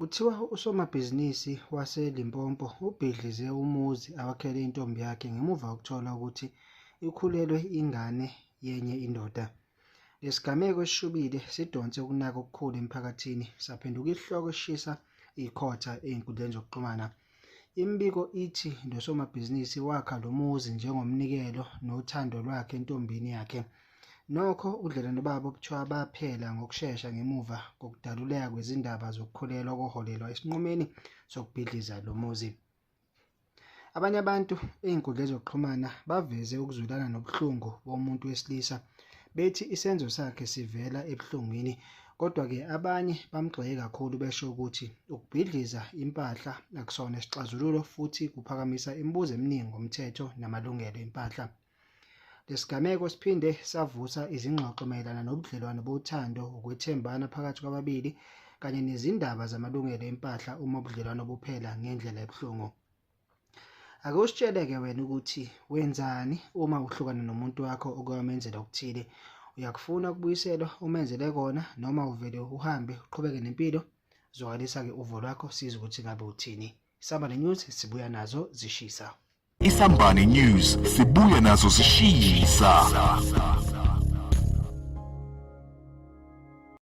Kuthiwa usomabhizinisi waseLimpopo ubhidlize umuzi awakhele intombi yakhe ngemuva kokuthola ukuthi ikhulelwe ingane yenye indoda. Lesigameko esishubile sidonse ukunaka okukhulu emphakathini saphenduka isihloko esishisa ikhotha ey'nkundleni zokuxhumana. Imibiko ithi lo somabhizinisi wakha lo muzi njengomnikelo nothando lwakhe entombini yakhe. Nokho ubudlelwano babo buthiwa baphela ngokushesha ngemuva kokudaluleka kwezindaba zokukhulelwa okuholelwa esinqumeni sokubhidliza lo muzi. Abanye abantu ey'nkundleni zokuxhumana baveze ukuzwelana nobuhlungu bomuntu wesilisa bethi isenzo sakhe sivela ebuhlungwini, kodwa-ke abanye bamgxeke kakhulu besho ukuthi ukubhidliza impahla akusona isixazululo futhi kuphakamisa imibuzo eminingi ngomthetho namalungelo empahla. Lesigameko siphinde savusa izingxoxo mayelana nobudlelwano bothando, ukwethembana phakathi kwababili kanye nezindaba zamalungelo empahla uma ubudlelwano buphela ngendlela ebuhlungu. Ake usitshele-ke wena ukuthi wenzani uma uhlukana nomuntu wakho okwamenzela okuthile. Uyakufuna ukubuyiselwa umenzele kona noma uvele uhambe uqhubeke nempilo? Zwakalisa-ke uvo lwakho sizwe ukuthi ngabe uthini. Isambane News sibuya nazo zishisa. Isambane News sibuya nazo zishisa.